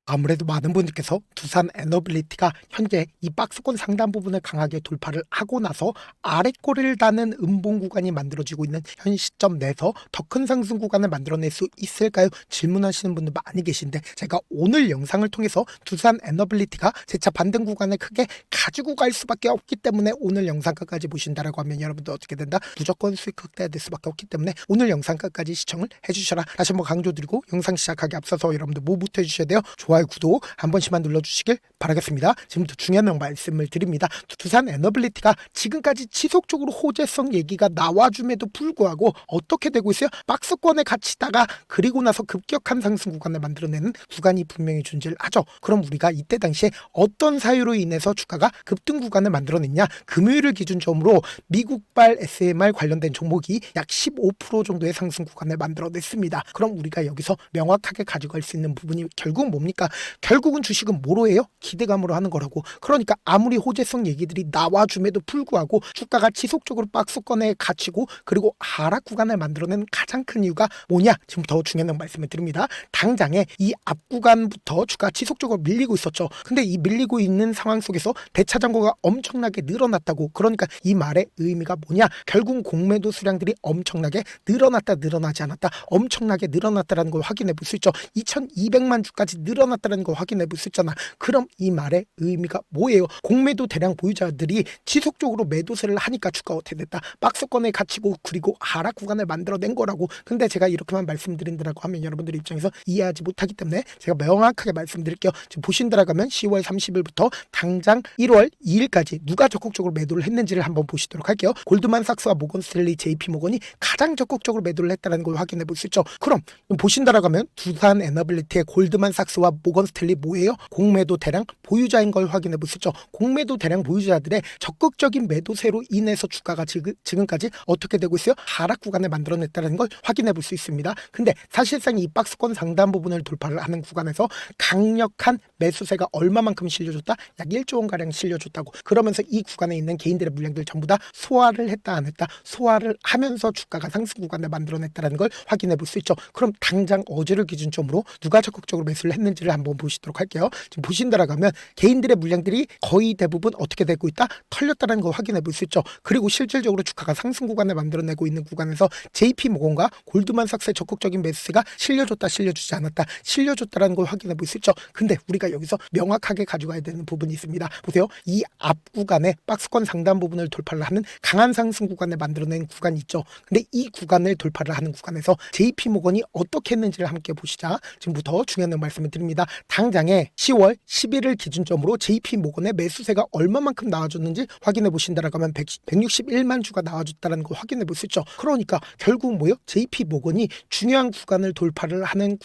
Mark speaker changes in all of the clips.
Speaker 1: 아무래도 많은 분들께서 두산 에너빌리티가 현재 이 박스권 상단 부분을 강하게 돌파를 하고 나서 아래꼬리를 다는 음봉 구간이 만들어지고 있는 현 시점 내에서 더 큰 상승 구간을 만들어낼 수 있을까요? 질문하시는 분들 많이 계신데, 제가 오늘 영상을 통해서 두산 에너빌리티가 재차 반등 구간을 크게 가지고 갈 수밖에 없기 때문에 오늘 영상 끝까지 보신다라고 하면 여러분들 어떻게 된다? 무조건 수익 극대화 될 수밖에 없기 때문에 오늘 영상 끝까지 시청을 해주셔라. 다시 한번 강조드리고, 영상 시작하기 앞서서 여러분들 뭐부터 해주셔야 돼요? 좋아요, 구독 한 번씩만 눌러주시길 바라겠습니다. 지금부터 중요한 말씀을 드립니다. 두산 에너빌리티가 지금까지 지속적으로 호재성 얘기가 나와줌에도 불구하고 어떻게 되고 있어요? 박스권에 갇히다가 그리고 나서 급격한 상승 구간을 만들어내는 구간이 분명히 존재를 하죠. 그럼 우리가 이때 당시에 어떤 사유로 인해서 주가가 급등 구간을 만들어냈냐? 금요일을 기준점으로 미국발 SMR 관련된 종목이 약 15% 정도의 상승 구간을 만들어냈습니다. 그럼 우리가 여기서 명확하게 가져갈 수 있는 부분이 결국 뭡니까? 결국은 주식은 뭐로 해요? 기대감으로 하는 거라고. 그러니까 아무리 호재성 얘기들이 나와줌에도 불구하고 주가가 지속적으로 박스권에 갇히고 그리고 하락 구간을 만들어낸 가장 큰 이유가 뭐냐? 지금 더 중요한 말씀을 드립니다. 당장에 이 앞 구간부터 주가가 지속적으로 밀리고 있었죠. 근데 이 밀리고 있는 상황 속에서 대차 잔고가 엄청나게 늘어났다고. 그러니까 이 말의 의미가 뭐냐? 결국 공매도 수량들이 엄청나게 늘어나지 않았다. 엄청나게 늘어났다는 걸 확인해 볼 수 있죠. 2200만 주까지 늘어났다는 걸 확인해 볼 수 있잖아. 그럼 이 말의 의미가 뭐예요? 공매도 대량 보유자들이 지속적으로 매도세를 하니까 주가가 어떻게 됐다? 박스권에 갇히고 그리고 하락 구간을 만들어낸 거라고. 근데 제가 이렇게만 말씀드린다라고 하면 여러분들 입장에서 이해하지 못하기 때문에 제가 명확하게 말씀드릴게요. 지금 보신다라고 하면 10월 30일부터 당장 1월 2일까지 누가 적극적으로 매도를 했는지를 한번 보시도록 할게요. 골드만삭스와 모건스탠리, JP모건이 가장 적극적으로 매도를 했다는 걸 확인해 볼 수 있죠. 그럼 보신다라고 하면 두산 에너빌리티의 골드만삭스와 모건스탠리 뭐예요? 공매도 대량 보유자인 걸 확인해 볼 수 있죠. 공매도 대량 보유자들의 적극적인 매도세로 인해서 주가가 지금까지 어떻게 되고 있어요? 하락 구간을 만들어냈다는 걸 확인해 볼 수 있습니다. 근데 사실상 이 박스권 상단 부분을 돌파를 하는 구간에서 강력한 매수세가 얼마만큼 실려줬다? 약 1조 원 가량 실려줬다고. 그러면서 이 구간에 있는 개인들의 물량들 전부 다 소화를 했다 안 했다? 소화를 하면서 주가가 상승 구간을 만들어냈다는 걸 확인해 볼 수 있죠. 그럼 당장 어제를 기준점으로 누가 적극적으로 매수를 했는지를 한번 보시도록 할게요. 지금 보신다라고 하면 개인들의 물량들이 거의 대부분 어떻게 되고 있다? 털렸다는 걸 확인해 볼 수 있죠. 그리고 실질적으로 주가가 상승 구간을 만들어내고 있는 구간에서 JP모건과 골드만삭스의 적극적인 매수세가 실려줬다 실려주지 않았다, 실려줬다라는 걸 확인해 볼 수 있죠. 근데 우리가 여기서 명확하게 가져가야 되는 부분이 있습니다. 보세요. 이 앞 구간에 박스권 상단 부분을 돌파를 하는 강한 상승 구간을 만들어낸 구간이 있죠. 근데 이 구간을 돌파를 하는 구간에서 JP모건이 어떻게 했는지를 함께 보시자. 지금부터 중요한 말씀을 드립니다. 당장에 10월 10일을 기준점으로 JP모건의 매수세가 얼마만큼 나와줬는지 확인해 보신다라고 하면 161만 주가 나와줬다는 걸 확인해 볼 수 있죠. 그러니까 결국 뭐요? JP모건이 중요한 구간을 돌파를 하는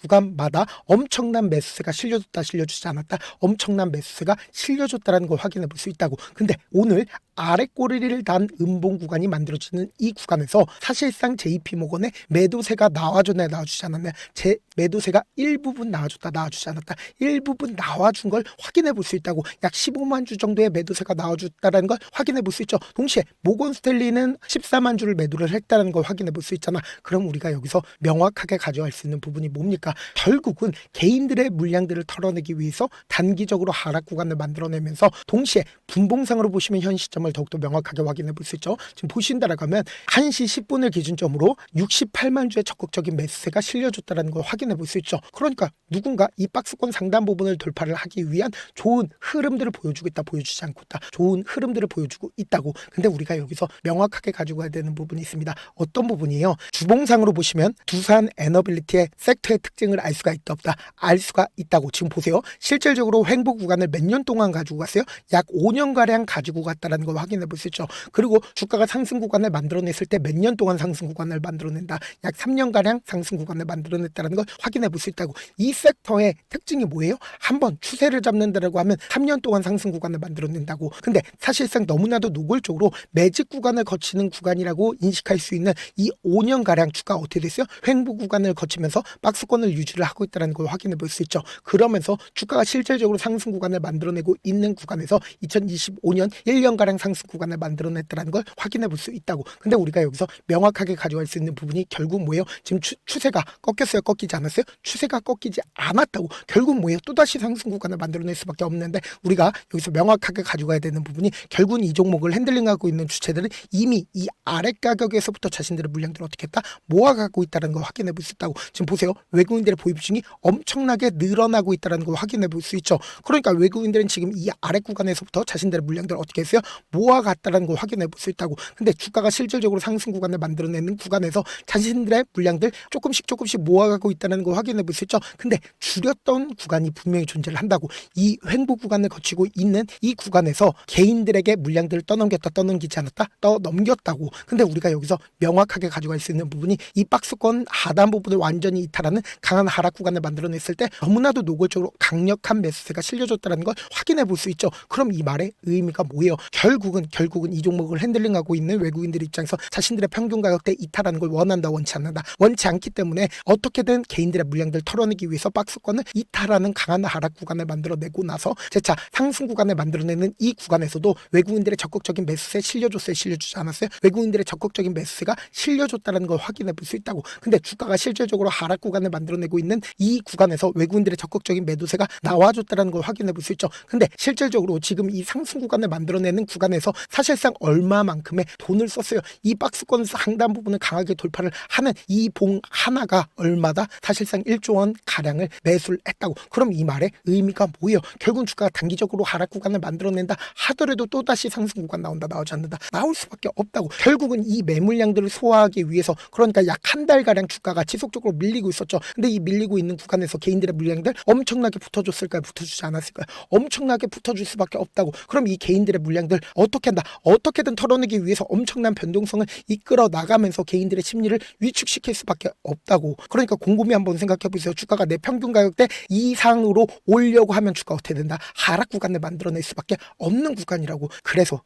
Speaker 1: 구간마다 엄청난 매수세가 실려줬다 실려주지 않았다, 엄청난 매수세가 실려줬다는 걸 확인해 볼 수 있다고. 근데 오늘 아래 꼬리를 단 음봉 구간이 만들어지는 이 구간에서 사실상 JP모건의 매도세가 나와줬냐 나와주지 않았냐, 제 매도세가 일부분 나와줬다 나와주지 않았다, 일부분 나와준 걸 확인해 볼 수 있다고. 약 15만 주 정도의 매도세가 나와줬다는 걸 확인해 볼 수 있죠. 동시에 모건스탠리는 14만 주를 매도를 했다는 걸 확인해 볼 수 있잖아. 그럼 우리가 여기서 명확하게 가져갈 수 있는 부분이 뭡니까? 결국은 개인들의 물량들을 털어내기 위해서 단기적으로 하락 구간을 만들어내면서 동시에 분봉상으로 보시면 현 시점을 더욱더 명확하게 확인해 볼 수 있죠. 지금 보신다라고 하면 1시 10분을 기준점으로 68만 주의 적극적인 매수세가 실려줬다는 걸 확인해 볼 수 있죠. 그러니까 누군가 이 박스권 상단 부분을 돌파를 하기 위한 좋은 흐름들을 보여주고 있다, 보여주지 않고 있다, 좋은 흐름들을 보여주고 있다고. 근데 우리가 여기서 명확하게 가지고 가야 되는 부분이 있습니다. 어떤 부분이에요? 주봉상으로 보시면 두산 에너빌리티의 섹터의 특징을 알 수가 있다 없다? 알 수가 있다고. 지금 보세요. 실질적으로 횡보 구간을 몇 년 동안 가지고 갔어요? 약 5년가량 가지고 갔다는 걸 확인해 볼 수 있죠. 그리고 주가가 상승 구간을 만들어냈을 때 몇 년 동안 상승 구간을 만들어낸다? 약 3년가량 상승 구간을 만들어냈다는 걸 확인해 볼 수 있다고. 이 섹터의 특징이 뭐예요? 한번 추세를 잡는다라고 하면 3년 동안 상승 구간을 만들어낸다고. 근데 사실상 너무나도 노골적으로 매직 구간을 거치는 구간이라고 인식할 수 있는 이 5년가량 주가가 어떻게 됐어요? 횡보 구간을 거치면서 박스권을 유지를 하고 있다는 걸 확인해 볼 수 있죠. 그러면서 주가가 실질적으로 상승 구간을 만들어내고 있는 구간에서 2025년 1년가량 상승 구간을 만들어냈다는 걸 확인해 볼 수 있다고. 근데 우리가 여기서 명확하게 가져갈 수 있는 부분이 결국 뭐예요? 지금 추세가 꺾였어요? 꺾이지 않았어요? 추세가 꺾이지 않았 남았다고. 결국 뭐예요? 또다시 상승 구간을 만들어낼 수밖에 없는데 우리가 여기서 명확하게 가져가야 되는 부분이 결국은 이 종목을 핸들링하고 있는 주체들은 이미 이 아래 가격에서부터 자신들의 물량들을 어떻게 했다? 모아가고 있다는 걸 확인해 볼 수 있다고. 지금 보세요. 외국인들의 보입층이 엄청나게 늘어나고 있다는 걸 확인해 볼 수 있죠. 그러니까 외국인들은 지금 이 아래 구간에서부터 자신들의 물량들을 어떻게 했어요? 모아갔다는 걸 확인해 볼 수 있다고. 근데 주가가 실질적으로 상승 구간을 만들어내는 구간에서 자신들의 물량들 조금씩 모아가고 있다는 걸 확인해 볼 수 있죠. 근데 줄였던 구간이 분명히 존재를 한다고. 이 횡보 구간을 거치고 있는 이 구간에서 개인들에게 물량들을 떠넘기지 않았다? 떠넘겼다고. 근데 우리가 여기서 명확하게 가져갈 수 있는 부분이 이 박스권 하단 부분을 완전히 이탈하는 강한 하락 구간을 만들어냈을 때 너무나도 노골적으로 강력한 매수세가 실려줬다는 걸 확인해 볼 수 있죠. 그럼 이 말의 의미가 뭐예요? 결국은 이 종목을 핸들링하고 있는 외국인들 입장에서 자신들의 평균 가격대 이탈하는 걸 원한다, 원치 않는다. 원치 않기 때문에 어떻게든 개인들의 물량들을 털어내기 위해서 박스권을 이탈하는 강한 하락 구간을 만들어내고 나서 재차 상승 구간을 만들어내는 이 구간에서도 외국인들의 적극적인 매수세 실려줬어요? 실려주지 않았어요? 외국인들의 적극적인 매수세가 실려줬다는 걸 확인해 볼 수 있다고. 근데 주가가 실질적으로 하락 구간을 만들어내고 있는 이 구간에서 외국인들의 적극적인 매도세가 나와줬다는 걸 확인해 볼 수 있죠. 근데 실질적으로 지금 이 상승 구간을 만들어내는 구간에서 사실상 얼마만큼의 돈을 썼어요? 이 박스권 상단 부분을 강하게 돌파를 하는 이 봉 하나가 얼마다? 사실상 1조 원 가량을 매수를 했다고. 그럼 이 말의 의미가 뭐예요? 결국 주가가 단기적으로 하락 구간을 만들어낸다 하더라도 또다시 상승 구간 나오지 않는다? 나올 수밖에 없다고. 결국은 이 매물량들을 소화하기 위해서, 그러니까 약 한 달가량 주가가 지속적으로 밀리고 있었죠. 근데 이 밀리고 있는 구간에서 개인들의 물량들 엄청나게 붙어줬을까요? 붙어주지 않았을까요? 엄청나게 붙어줄 수밖에 없다고. 그럼 이 개인들의 물량들 어떻게 한다? 어떻게든 털어내기 위해서 엄청난 변동성을 이끌어 나가면서 개인들의 심리를 위축시킬 수밖에 없다고. 그러니까 곰곰이 한번 생각해 보세요. 주가가 내 평균 가격대 이상으로 오려고 하면 주가 어떻게 된다? 하락 구간을 만들어낼 수밖에 없는 구간이라고. 그래서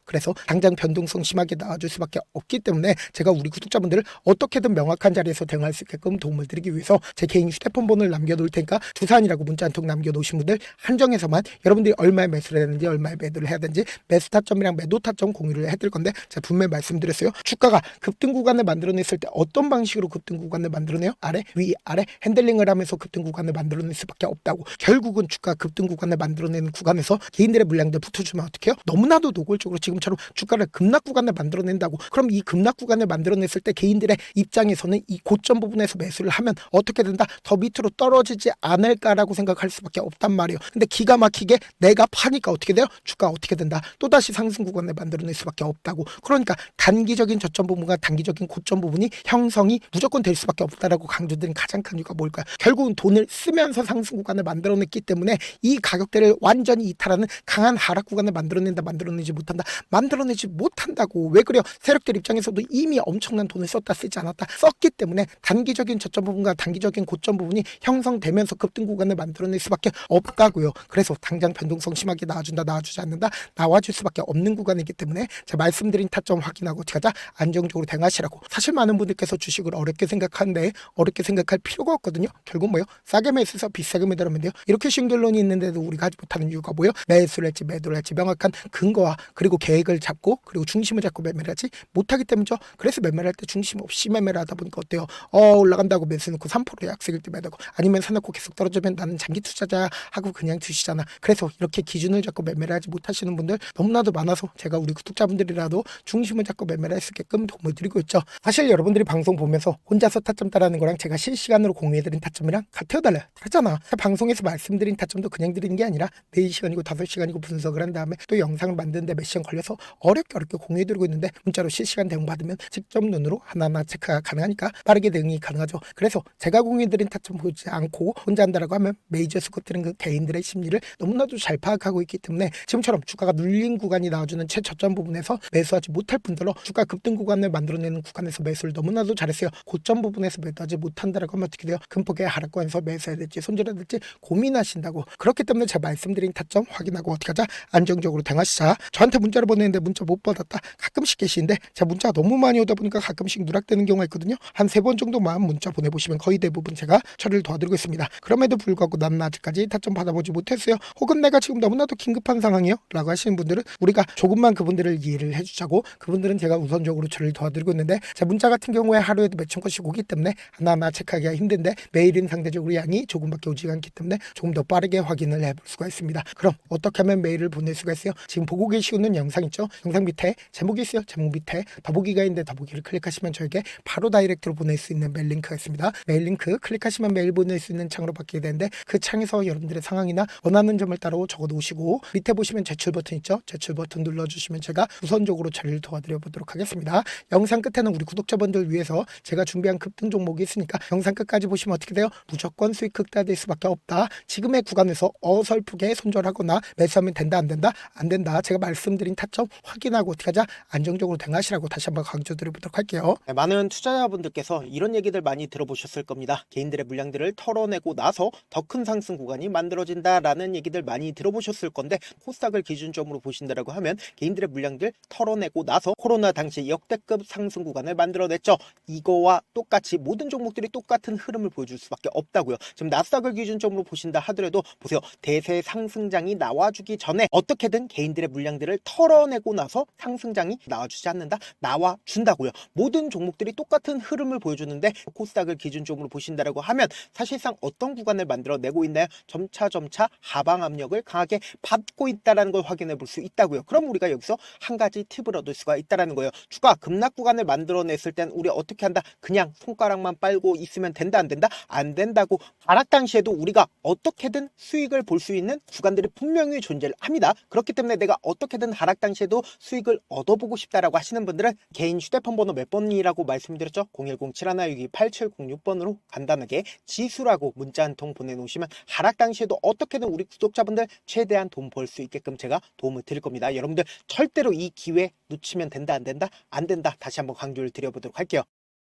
Speaker 1: 당장 변동성 심하게 나와줄 수밖에 없기 때문에 제가 우리 구독자분들을 어떻게든 명확한 자리에서 대응할 수 있게끔 도움을 드리기 위해서 제 개인 휴대폰 번호를 남겨놓을 테니까 두산이라고 문자 한 통 남겨놓으신 분들 한정해서만 여러분들이 얼마에 매수를 해야 되는지, 얼마에 매도를 해야 되는지 매수 타점이랑 매도 타점 공유를 해드릴 건데, 제가 분명히 말씀드렸어요. 주가가 급등 구간을 만들어냈을 때 어떤 방식으로 급등 구간을 만들어내요? 아래, 위, 아래 핸들링을 하면서 급등 구간을 만들어낼 수밖에 없다고. 결국은 주가 급등 구간을 만들어내는 구간에서 개인들의 물량들 붙어주면 어떡해요? 너무나도 노골적으로 지금처럼 주가를 급락 구간을 만들어낸다고. 그럼 이 급락 구간을 만들어냈을 때 개인들의 입장에서는 이 고점 부분에서 매수를 하면 어떻게 된다? 더 밑으로 떨어지지 않을까라고 생각할 수밖에 없단 말이에요. 근데 기가 막히게 내가 파니까 어떻게 돼요? 주가 어떻게 된다? 또다시 상승 구간을 만들어낼 수밖에 없다고. 그러니까 단기적인 저점 부분과 단기적인 고점 부분이 형성이 무조건 될 수밖에 없다라고 강조드린 가장 큰 이유가 뭘까요? 결국은 돈을 쓰면서 상승 구간을 만들어냈기 때문에 이 가격대를 완전히 이탈하는 강한 하락 구간을 만들어내지 못한다고. 왜 그래요? 세력들 입장에서도 이미 엄청난 돈을 썼다 쓰지 않았다 썼기 때문에 단기적인 저점 부분과 단기적인 고점 부분이 형성되면서 급등 구간을 만들어낼 수밖에 없다고요. 그래서 당장 변동성 심하게 나와준다, 나와주지 않는다, 나와줄 수밖에 없는 구간이기 때문에 제가 말씀드린 타점 확인하고 어떻게 하자? 안정적으로 대응하시라고. 사실 많은 분들께서 주식을 어렵게 생각하는데 어렵게 생각할 필요가 없거든요. 결국 뭐예요? 싸게 매수해서 비싸게 매도하면 돼요. 이렇게 쉬운 결론이 있는데도 우리가 하지 못하는 이유가 뭐예요? 매수를 할지 매도를 할지 명확한 근거와 그리고 계획을 잡고 그리고 중심을 잡고 매매를 하지 못하기 때문이죠. 그래서 매매를 할 때 중심 없이 매매를 하다 보니까 어때요? 올라간다고 매수 놓고 3% 약세일 때 매도하고, 아니면 사놓고 계속 떨어지면 나는 장기 투자자 하고 그냥 두시잖아. 그래서 이렇게 기준을 잡고 매매를 하지 못하시는 분들 너무나도 많아서 제가 우리 구독자분들이라도 중심을 잡고 매매를 할 수 있게끔 도움을 드리고 있죠. 사실 여러분들이 방송 보면서 혼자서 타점 따라하는 거랑 제가 실시간으로 공유해드린 타점이랑 같아요, 달라요? 다르잖아. 방송에서 말씀드린 타점도 그냥 드리는 게 아니라 4시간이고 5시간이고 분석을 한 다음에 또 영상을 만드는데 몇 시간 걸려서 어렵게 공유해드리고 있는데, 문자로 실시간 대응 받으면 직접 눈으로 하나하나 체크가 가능하니까 빠르게 대응이 가능하죠. 그래서 제가 공유해드린 타점 보지 않고 혼자 한다라고 하면 메이저 스쿼트는 그 개인들의 심리를 너무나도 잘 파악하고 있기 때문에 지금처럼 주가가 눌린 구간이 나와주는 최저점 부분에서 매수하지 못할 뿐더러 주가 급등 구간을 만들어내는 구간에서 매수를 너무나도 잘했어요. 고점 부분에서 매도하지 못한다라고 하면 어떻게 돼요? 금폭의 하락권에서 매수해야 될지 손절해야 될지 고민하신다고. 그렇기 때문에 제가 말씀드린 타점 확인하고 어떻게 하자? 안정적으로 대응하시자. 저한테 문자를 보내는데 문자 못 받았다 가끔씩 계시는데 제가 문자가 너무 많이 오다 보니까 가끔씩 누락되는 경우가 있거든요. 한 3번 정도만 문자 보내보시면 거의 대부분 제가 처리를 도와드리고 있습니다. 그럼에도 불구하고 나는 아직까지 타점 받아보지 못했어요. 혹은 내가 지금 너무나도 긴급한 상황이요 라고 하시는 분들은 우리가 조금만 그분들을 이해를 해주자고, 그분들은 제가 우선적으로 처리를 도와드리고 있는데, 제 문자 같은 경우에 하루에도 몇천 건씩 오기 때문에 하나하나 체크하기가 힘든데 매일은 상대적으로 양이 조금 50분밖에 오지 않기 때문에 조금 더 빠르게 확인을 해볼 수가 있습니다. 그럼 어떻게 하면 메일을 보낼 수가 있어요? 지금 보고 계시는 영상 있죠? 영상 밑에 제목이 있어요. 제목 밑에 더보기가 있는데 더보기를 클릭하시면 저에게 바로 다이렉트로 보낼 수 있는 메일 링크가 있습니다. 메일 링크 클릭하시면 메일 보낼 수 있는 창으로 바뀌게 되는데 그 창에서 여러분들의 상황이나 원하는 점을 따로 적어 놓으시고 밑에 보시면 제출 버튼 있죠? 제출 버튼 눌러주시면 제가 우선적으로 처리를 도와드려 보도록 하겠습니다. 영상 끝에는 우리 구독자분들 위해서 제가 준비한 급등 종목이 있으니까 영상 끝까지 보시면 어떻게 돼요? 무조건 수익 극대화될 수밖에 없다. 지금의 구간에서 어설프게 손절하거나 매수하면 된다 안 된다? 안 된다. 제가 말씀드린 타점 확인하고 어떻게 하자? 안정적으로 대응하시라고 다시 한번 강조드려보도록 할게요.
Speaker 2: 네, 많은 투자자분들께서 이런 얘기들 많이 들어보셨을 겁니다. 개인들의 물량들을 털어내고 나서 더 큰 상승 구간이 만들어진다라는 얘기들 많이 들어보셨을 건데 코스닥을 기준점으로 보신다라고 하면 개인들의 물량들 털어내고 나서 코로나 당시 역대급 상승 구간을 만들어냈죠. 이거와 똑같이 모든 종목들이 똑같은 흐름을 보여줄 수밖에 없다고요. 지금 나스닥을 기준점으로 보신다 하더라도 보세요. 대세 상승장이 나와주기 전에 어떻게든 개인들의 물량들을 털어내고 나서 상승장이 나와주지 않는다? 나와준다고요. 모든 종목들이 똑같은 흐름을 보여주는데 코스닥을 기준점으로 보신다라고 하면 사실상 어떤 구간을 만들어내고 있나요? 점차 하방 압력을 강하게 받고 있다는 걸 확인해 볼 수 있다고요. 그럼 우리가 여기서 한 가지 팁을 얻을 수가 있다는 거예요. 주가 급락 구간을 만들어냈을 땐 우리 어떻게 한다? 그냥 손가락만 빨고 있으면 된다 안 된다? 안 된다고. 하락 당시에도 우리가 어떻게든 수익을 볼 수 있는 구간들이 분명히 존재를 합니다. 그렇기 때문에 내가 어떻게든 하락 당시에도 수익을 얻어보고 싶다라고 하시는 분들은 개인 휴대폰 번호 몇 번이라고 말씀드렸죠? 010-7162-8706번으로 간단하게 지수라고 문자 한 통 보내놓으시면 하락 당시에도 어떻게든 우리 구독자분들 최대한 돈 벌 수 있게끔 제가 도움을 드릴 겁니다. 여러분들 절대로 이 기회 놓치면 된다 안 된다? 안 된다. 다시 한번 강조를 드려보도록 할게요.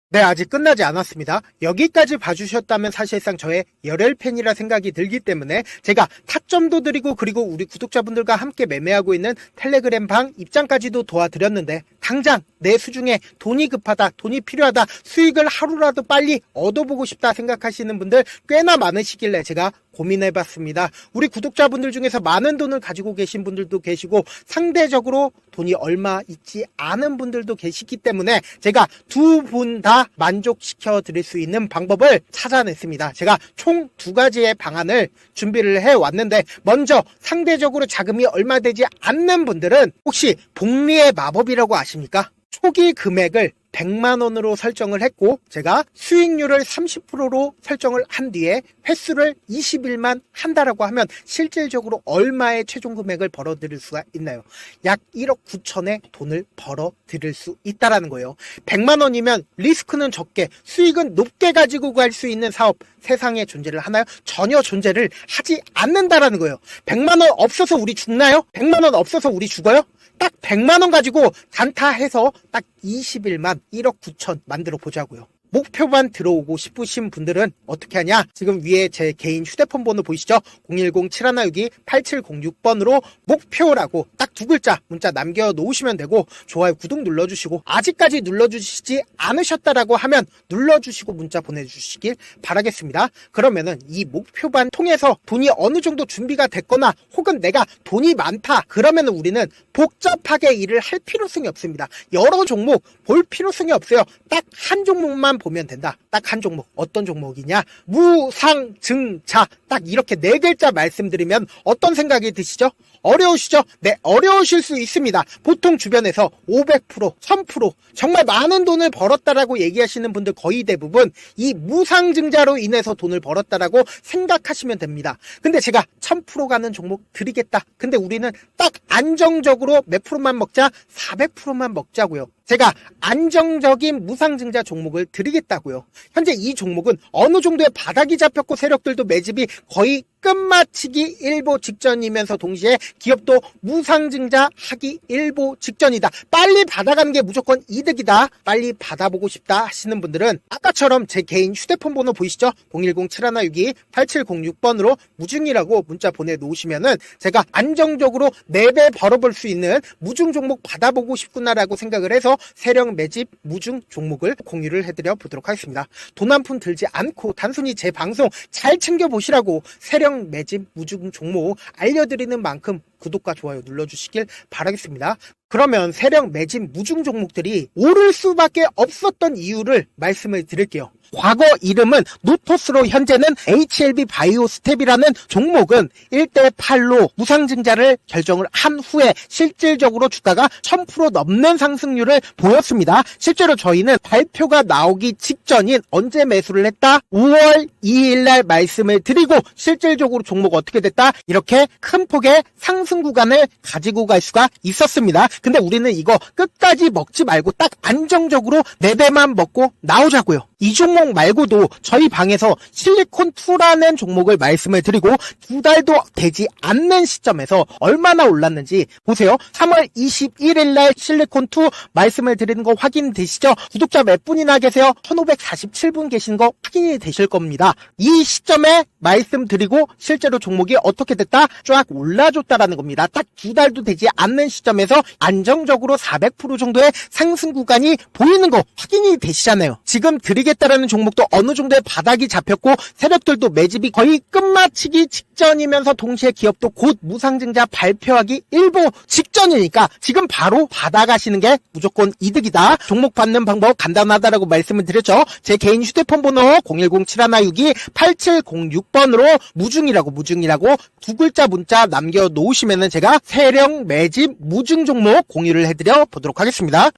Speaker 1: 네, 아직 끝나지 않았습니다. 여기까지 봐주셨다면 사실상 저의 열혈 팬이라 생각이 들기 때문에 제가 타점도 드리고 그리고 우리 구독자분들과 함께 매매하고 있는 텔레그램 방 입장까지도 도와드렸는데 당장 내 수중에 돈이 급하다, 돈이 필요하다, 수익을 하루라도 빨리 얻어보고 싶다 생각하시는 분들 꽤나 많으시길래 제가 고민해봤습니다. 우리 구독자분들 중에서 많은 돈을 가지고 계신 분들도 계시고 상대적으로 돈이 얼마 있지 않은 분들도 계시기 때문에 제가 두 분 다 만족시켜 드릴 수 있는 방법을 찾아냈습니다. 제가 총 두 가지의 방안을 준비를 해왔는데 먼저 상대적으로 자금이 얼마 되지 않는 분들은 혹시 복리의 마법이라고 아십니까? 초기 금액을 100만원으로 설정을 했고 제가 수익률을 30%로 설정을 한 뒤에 횟수를 20일만 한다라고 하면 실질적으로 얼마의 최종 금액을 벌어들일 수가 있나요? 약 1억 9천의 돈을 벌어들일 수 있다라는 거예요. 100만원이면 리스크는 적게 수익은 높게 가지고 갈 수 있는 사업 세상에 존재를 하나요? 전혀 존재를 하지 않는다라는 거예요. 100만원 없어서 우리 죽나요? 100만원 없어서 우리 죽어요? 딱 100만원 가지고 단타해서 딱 20일만 1억 9천 만들어 보자고요. 목표만 들어오고 싶으신 분들은 어떻게 하냐? 지금 위에 제 개인 휴대폰 번호 보이시죠? 010-7162-8706번으로 목표라고 딱 두 글자 문자 남겨놓으시면 되고 좋아요, 구독 눌러주시고 아직까지 눌러주시지 않으셨다라고 하면 눌러주시고 문자 보내주시길 바라겠습니다. 그러면은 이 목표반 통해서 돈이 어느 정도 준비가 됐거나 혹은 내가 돈이 많다 그러면은 우리는 복잡하게 일을 할 필요성이 없습니다. 여러 종목 볼 필요성이 없어요. 딱 한 종목만 보면 된다. 딱 한 종목. 어떤 종목이냐? 무상증자. 딱 이렇게 네 글자 말씀드리면 어떤 생각이 드시죠? 어려우시죠? 네, 어려우실 수 있습니다. 보통 주변에서 500%, 1000% 정말 많은 돈을 벌었다라고 얘기하시는 분들 거의 대부분 이 무상증자로 인해서 돈을 벌었다라고 생각하시면 됩니다. 근데 제가 1000% 가는 종목 드리겠다. 근데 우리는 딱 안정적으로 몇 프로만 먹자? 400%만 먹자고요. 제가 안정적인 무상증자 종목을 드리겠다고요. 현재 이 종목은 어느 정도의 바닥이 잡혔고 세력들도 매집이 거의 끝마치기 일보 직전이면서 동시에 기업도 무상증자 하기 일보 직전이다. 빨리 받아가는 게 무조건 이득이다. 빨리 받아보고 싶다 하시는 분들은 아까처럼 제 개인 휴대폰 번호 보이시죠? 010-7162-8706번으로 무중이라고 문자 보내놓으시면은 제가 안정적으로 4배 벌어볼 수 있는 무중 종목 받아보고 싶구나라고 생각을 해서 세력 매집 무중 종목을 공유를 해드려 보도록 하겠습니다. 돈 한 푼 들지 않고 단순히 제 방송 잘 챙겨보시라고 세력 매집 무중 종목 알려드리는 만큼
Speaker 2: 구독과 좋아요 눌러주시길 바라겠습니다. 그러면 세력 매집 무중 종목들이 오를 수밖에 없었던 이유를 말씀을 드릴게요. 과거 이름은 노토스로 현재는 HLB 바이오스텝이라는 종목은 1대8로 무상증자를 결정을 한 후에 실질적으로 주가가 1000% 넘는 상승률을 보였습니다. 실제로 저희는 발표가 나오기 직전인 언제 매수를 했다? 5월 2일 날 말씀을 드리고 실질적으로 종목 어떻게 됐다? 이렇게 큰 폭의 상승 구간을 가지고 갈 수가 있었습니다. 근데 우리는 이거 끝까지 먹지 말고 딱 안정적으로 4배만 먹고 나오자고요. 이 종목 말고도 저희 방에서 실리콘2라는 종목을 말씀을 드리고 2달도 되지 않는 시점에서 얼마나 올랐는지 보세요. 3월 21일 날 실리콘2 말씀을 드리는 거 확인되시죠? 구독자 몇 분이나 계세요? 1547분 계신 거 확인이 되실 겁니다. 이 시점에 말씀드리고 실제로 종목이 어떻게 됐다? 쫙 올라줬다라는 겁니다. 딱 2달도 되지 않는 시점에서 안정적으로 400% 정도의 상승 구간이 보이는 거 확인이 되시잖아요. 지금 드리겠다라는 종목도 어느 정도의 바닥이 잡혔고 세력들도 매집이 거의 끝마치기 직전이면서 동시에 기업도 곧 무상증자 발표하기 일보 직전이니까 지금 바로 받아가시는 게 무조건 이득이다. 종목 받는 방법 간단하다라고 말씀을 드렸죠. 제 개인 휴대폰 번호 010-7162-8706번으로 무중이라고 두 글자 문자 남겨놓으시면은 제가 세력 매집 무중 종목 공유를 해드려 보도록 하겠습니다.